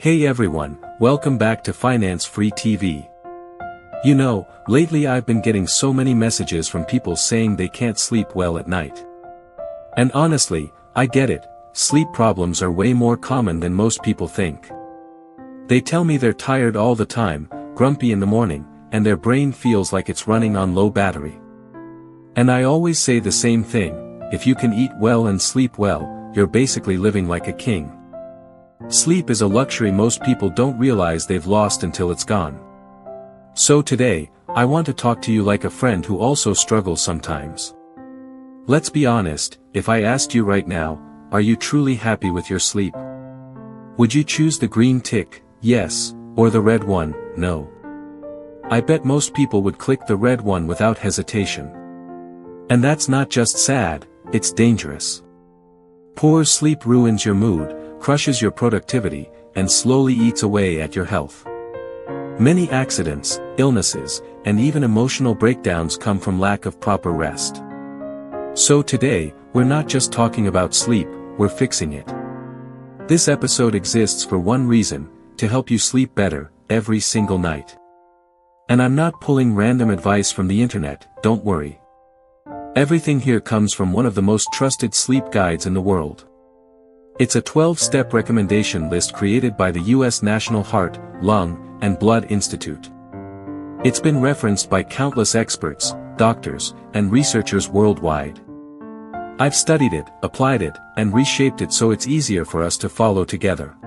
Hey everyone, welcome back to Finance Free TV. You know, lately I've been getting so many messages from people saying they can't sleep well at night. And honestly, I get it, sleep problems are way more common than most people think. They tell me they're tired all the time, grumpy in the morning, and their brain feels like it's running on low battery. And I always say the same thing, if you can eat well and sleep well, you're basically living like a king. Sleep is a luxury most people don't realize they've lost until it's gone. So today, I want to talk to you like a friend who also struggles sometimes. Let's be honest, if I asked you right now, are you truly happy with your sleep? Would you choose the green tick, yes, or the red one, no? I bet most people would click the red one without hesitation. And that's not just sad, it's dangerous. Poor sleep ruins your mood, crushes your productivity, and slowly eats away at your health. Many accidents, illnesses, and even emotional breakdowns come from lack of proper rest. So today, we're not just talking about sleep, we're fixing it. This episode exists for one reason, to help you sleep better, every single night. And I'm not pulling random advice from the internet, don't worry. Everything here comes from one of the most trusted sleep guides in the world. It's a 12-step recommendation list created by the U.S. National Heart, Lung, and Blood Institute. It's been referenced by countless experts, doctors, and researchers worldwide. I've studied it, applied it, and reshaped it so it's easier for us to follow together.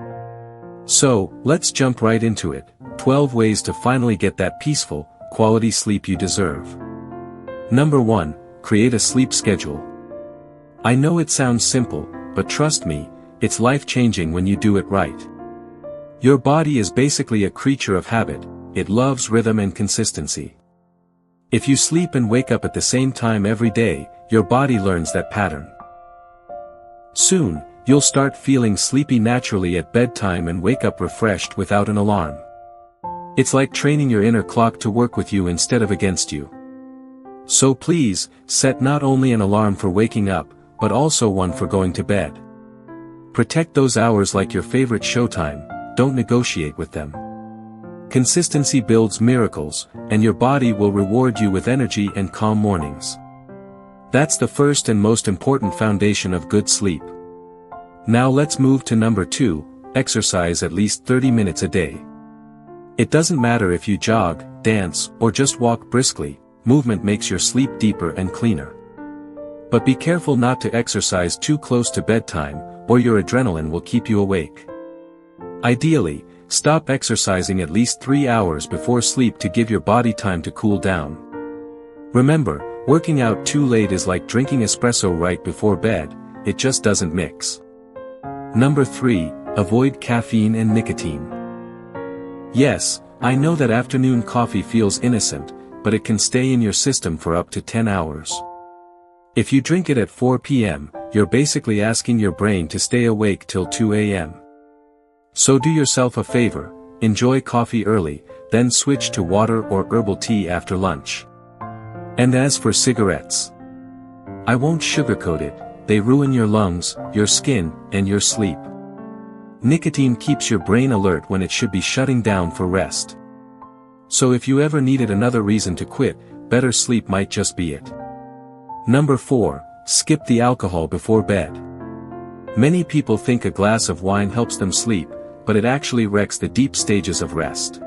So, let's jump right into it, 12 ways to finally get that peaceful, quality sleep you deserve. Number 1, create a sleep schedule. I know it sounds simple, but trust me, it's life-changing when you do it right. Your body is basically a creature of habit, it loves rhythm and consistency. If you sleep and wake up at the same time every day, your body learns that pattern. Soon, you'll start feeling sleepy naturally at bedtime and wake up refreshed without an alarm. It's like training your inner clock to work with you instead of against you. So please, set not only an alarm for waking up, but also one for going to bed. Protect those hours like your favorite showtime, don't negotiate with them. Consistency builds miracles, and your body will reward you with energy and calm mornings. That's the first and most important foundation of good sleep. Now let's move to number 2, exercise at least 30 minutes a day. It doesn't matter if you jog, dance, or just walk briskly, movement makes your sleep deeper and cleaner. But be careful not to exercise too close to bedtime, or your adrenaline will keep you awake. Ideally, stop exercising at least 3 hours before sleep to give your body time to cool down. Remember, working out too late is like drinking espresso right before bed, it just doesn't mix. Number 3, avoid caffeine and nicotine. Yes, I know that afternoon coffee feels innocent, but it can stay in your system for up to 10 hours. If you drink it at 4 p.m., you're basically asking your brain to stay awake till 2 a.m. So do yourself a favor, enjoy coffee early, then switch to water or herbal tea after lunch. And as for cigarettes, I won't sugarcoat it, they ruin your lungs, your skin, and your sleep. Nicotine keeps your brain alert when it should be shutting down for rest. So if you ever needed another reason to quit, better sleep might just be it. Number 4, skip the alcohol before bed. Many people think a glass of wine helps them sleep, but it actually wrecks the deep stages of rest.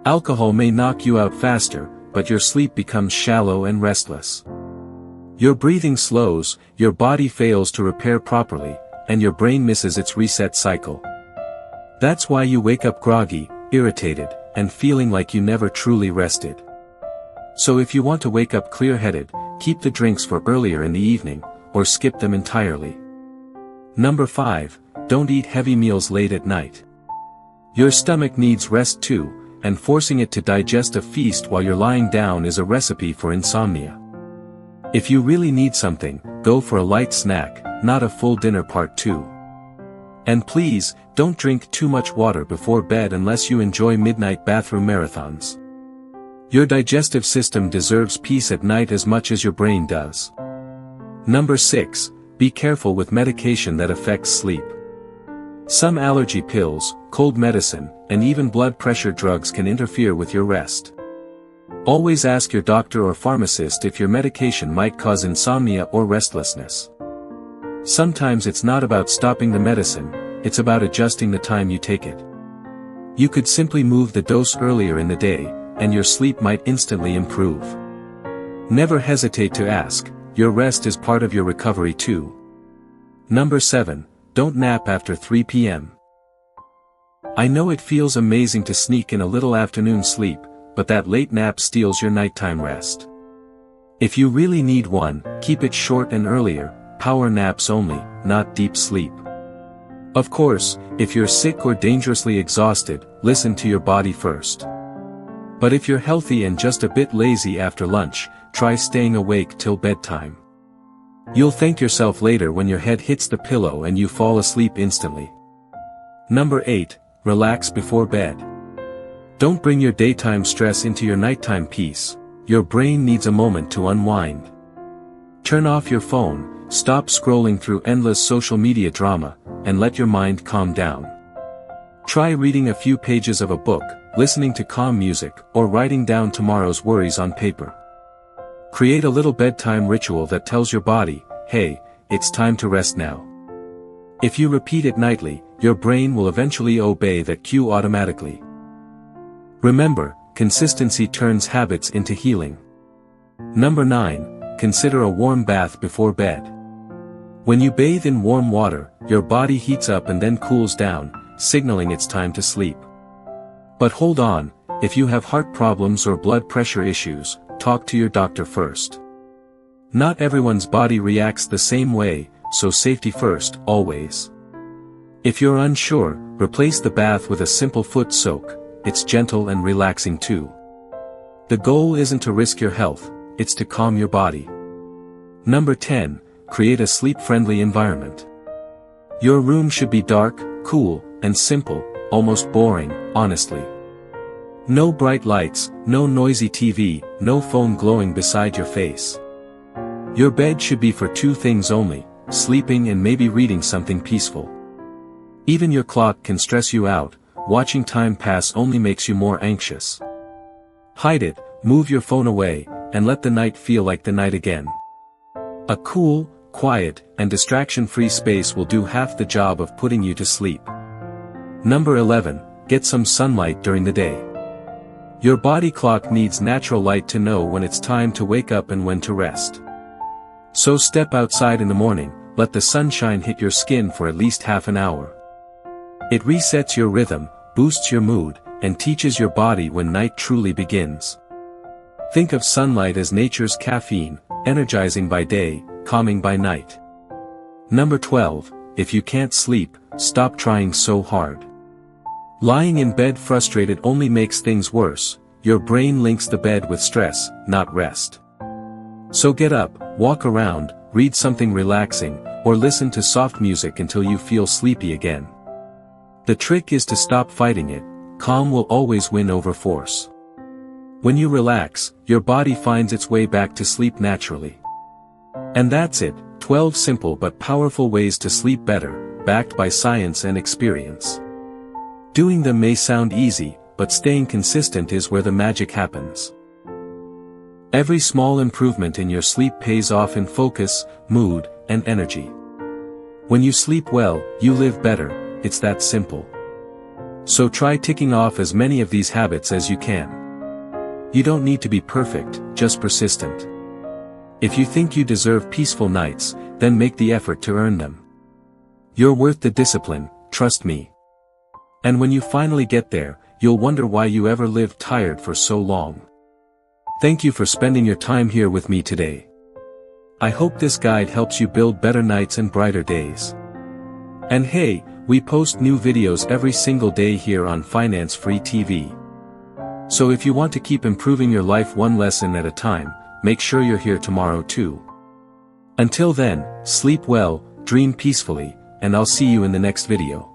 Alcohol may knock you out faster, but your sleep becomes shallow and restless. Your breathing slows, your body fails to repair properly, and your brain misses its reset cycle. That's why you wake up groggy, irritated, and feeling like you never truly rested. So if you want to wake up clear-headed, keep the drinks for earlier in the evening, or skip them entirely. Number 5, don't eat heavy meals late at night. Your stomach needs rest too, and forcing it to digest a feast while you're lying down is a recipe for insomnia. If you really need something, go for a light snack, not a full dinner part 2. And please, don't drink too much water before bed unless you enjoy midnight bathroom marathons. Your digestive system deserves peace at night as much as your brain does. Number 6, be careful with medication that affects sleep. Some allergy pills, cold medicine, and even blood pressure drugs can interfere with your rest. Always ask your doctor or pharmacist if your medication might cause insomnia or restlessness. Sometimes it's not about stopping the medicine, it's about adjusting the time you take it. You could simply move the dose earlier in the day, and your sleep might instantly improve. Never hesitate to ask, your rest is part of your recovery too. Number 7. Don't nap after 3 p.m. I know it feels amazing to sneak in a little afternoon sleep, but that late nap steals your nighttime rest. If you really need one, keep it short and earlier, power naps only, not deep sleep. Of course, if you're sick or dangerously exhausted, listen to your body first. But if you're healthy and just a bit lazy after lunch, try staying awake till bedtime. You'll thank yourself later when your head hits the pillow and you fall asleep instantly. Number 8. Relax before bed. Don't bring your daytime stress into your nighttime peace. Your brain needs a moment to unwind. Turn off your phone, stop scrolling through endless social media drama, and let your mind calm down. Try reading a few pages of a book, listening to calm music, or writing down tomorrow's worries on paper. Create a little bedtime ritual that tells your body, hey, it's time to rest now. If you repeat it nightly, your brain will eventually obey that cue automatically. Remember, consistency turns habits into healing. Number 9. Consider a warm bath before bed. When you bathe in warm water, your body heats up and then cools down, signaling it's time to sleep. But hold on, if you have heart problems or blood pressure issues, talk to your doctor first. Not everyone's body reacts the same way, so safety first, always. If you're unsure, replace the bath with a simple foot soak. It's gentle and relaxing too. The goal isn't to risk your health, it's to calm your body. Number 10. Create a sleep-friendly environment. Your room should be dark, cool, and simple, almost boring, honestly. No bright lights, no noisy TV, no phone glowing beside your face. Your bed should be for two things only, sleeping and maybe reading something peaceful. Even your clock can stress you out, watching time pass only makes you more anxious. Hide it, move your phone away, and let the night feel like the night again. A cool, quiet, and distraction-free space will do half the job of putting you to sleep. Number 11. Get some sunlight during the day. Your body clock needs natural light to know when it's time to wake up and when to rest. So step outside in the morning, let the sunshine hit your skin for at least half an hour. It resets your rhythm, boosts your mood, and teaches your body when night truly begins. Think of sunlight as nature's caffeine, energizing by day, calming by night. Number 12. If you can't sleep, stop trying so hard. Lying in bed frustrated only makes things worse. Your brain links the bed with stress, not rest. So get up, walk around, read something relaxing, or listen to soft music until you feel sleepy again. The trick is to stop fighting it. Calm will always win over force. When you relax, your body finds its way back to sleep naturally. And that's it, 12 simple but powerful ways to sleep better, backed by science and experience. Doing them may sound easy, but staying consistent is where the magic happens. Every small improvement in your sleep pays off in focus, mood, and energy. When you sleep well, you live better, it's that simple. So try ticking off as many of these habits as you can. You don't need to be perfect, just persistent. If you think you deserve peaceful nights, then make the effort to earn them. You're worth the discipline, trust me. And when you finally get there, you'll wonder why you ever lived tired for so long. Thank you for spending your time here with me today. I hope this guide helps you build better nights and brighter days. And hey, we post new videos every single day here on Finance Free TV. So if you want to keep improving your life one lesson at a time, make sure you're here tomorrow too. Until then, sleep well, dream peacefully, and I'll see you in the next video.